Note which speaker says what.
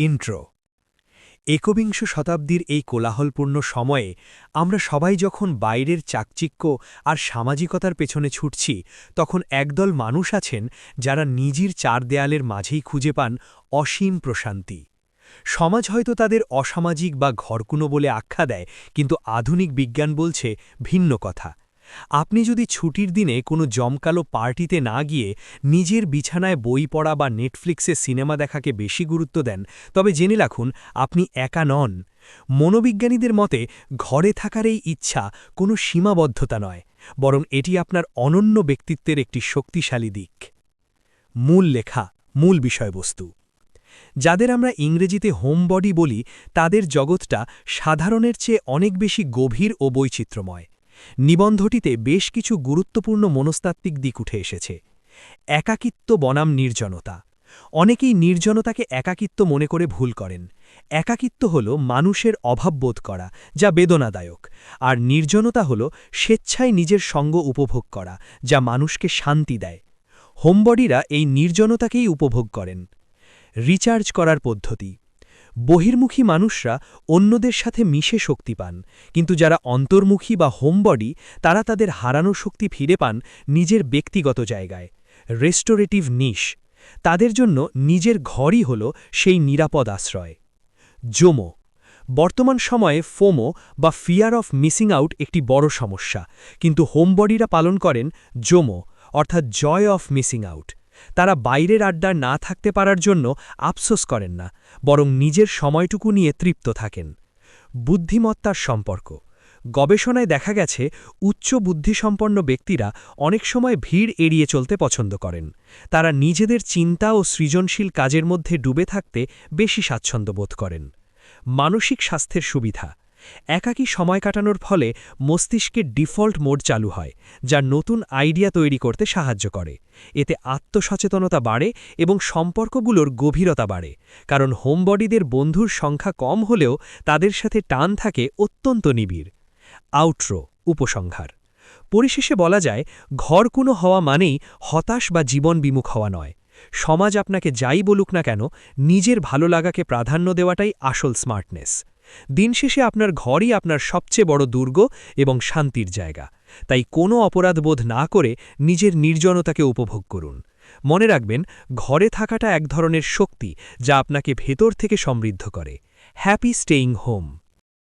Speaker 1: Intro. একবিংশ শতাব্দীর এই কোলাহলপূর্ণ সময়ে আমরা সবাই যখন বাইরের চাকচিক্য আর সামাজিকতার পেছনে ছুটছি, তখন একদল মানুষ আছেন যারা নিজের চার দেয়ালের মাঝেই খুঁজে পান অসীম প্রশান্তি। সমাজ হয়তো তাদের অসামাজিক বা ঘরকুনো বলে আখ্যা দেয়, কিন্তু আধুনিক বিজ্ঞান বলছে ভিন্ন কথা। আপনি যদি ছুটির দিনে কোনো জমকালো পার্টিতে না গিয়ে নিজের বিছানায় বই পড়া বা নেটফ্লিক্সে সিনেমা দেখাকে বেশি গুরুত্ব দেন, তবে জেনে রাখুন আপনি একা নন। মনোবিজ্ঞানীদের মতে ঘরে থাকার এই ইচ্ছা কোনো সীমাবদ্ধতা নয়, বরং এটি আপনার অনন্য ব্যক্তিত্বের একটি শক্তিশালী দিক। মূল লেখা, মূল বিষয়বস্তু। যাদের আমরা ইংরেজিতে হোম বডি বলি, তাদের জগৎটা সাধারণের চেয়ে অনেক বেশি গভীর ও বৈচিত্র্যময়। নিবন্ধটিতে বেশ কিছু গুরুত্বপূর্ণ মনস্তাত্ত্বিক দিক উঠে এসেছে। একাকিত্ব বনাম নির্জনতা। অনেকেই নির্জনতাকে একাকিত্ব মনে করে ভুল করেন। একাকিত্ব হল মানুষের অভাববোধ করা, যা বেদনাদায়ক, আর নির্জনতা হল স্বেচ্ছায় নিজের সঙ্গ উপভোগ করা, যা মানুষকে শান্তি দেয়। হোমবডিরা এই নির্জনতাকেই উপভোগ করেন। রিচার্জ করার পদ্ধতি। বহির্মুখী মানুষরা অন্যদের সাথে মিশে শক্তি পান, কিন্তু যারা অন্তর্মুখী বা হোমবডি, তারা তাদের হারানো শক্তি ফিরে পান নিজের ব্যক্তিগত জায়গায়। রেস্টোরেটিভ নিশ। তাদের জন্য নিজের ঘরই হল সেই নিরাপদ আশ্রয়। জোমো। বর্তমান সময়ে ফোমো বা ফিয়ার অফ মিসিং আউট একটি বড় সমস্যা, কিন্তু হোমবডিরা পালন করেন জোমো, অর্থাৎ জয় অফ মিসিং আউট। তারা বাইরের আড্ডায় না থাকতে পারার জন্য আফসোস করেন না, বরং নিজের সময়টুকু নিয়ে তৃপ্ত থাকেন। বুদ্ধিমত্তার সম্পর্ক। গবেষণায় দেখা গেছে উচ্চ বুদ্ধিসম্পন্ন ব্যক্তিরা অনেক সময় ভিড় এড়িয়ে চলতে পছন্দ করেন। তারা নিজেদের চিন্তা ও সৃজনশীল কাজের মধ্যে ডুবে থাকতে বেশি স্বাচ্ছন্দ্য বোধ করেন। মানসিক স্বাস্থ্যের সুবিধা। একাকী সময় কাটানোর ফলে মস্তিষ্কের ডিফল্ট মোড চালু হয়, যা নতুন আইডিয়া তৈরি করতে সাহায্য করে। এতে আত্মসচেতনতা বাড়ে এবং সম্পর্কগুলোর গভীরতা বাড়ে, কারণ হোমবডিদের বন্ধুর সংখ্যা কম হলেও তাদের সাথে টান থাকে অত্যন্ত নিবিড়। আউট্রো, উপসংহার। পরিশেষে বলা যায়, ঘরকুনো হওয়া মানেই হতাশ বা জীবন বিমুখ হওয়া নয়। সমাজ আপনাকে যাই বলুক না কেন, নিজের ভালো লাগাকে প্রাধান্য দেওয়াটাই আসল স্মার্টনেস। দিন শেষে আপনার ঘরই আপনার সবচেয়ে বড় দুর্গ এবং শান্তির জায়গা। তাই কোনো অপরাধবোধ না করে নিজের নির্জনতাকে উপভোগ করুন। মনে রাখবেন, ঘরে থাকাটা এক ধরনের শক্তি যা আপনাকে ভেতর থেকে সমৃদ্ধ করে। Happy staying home.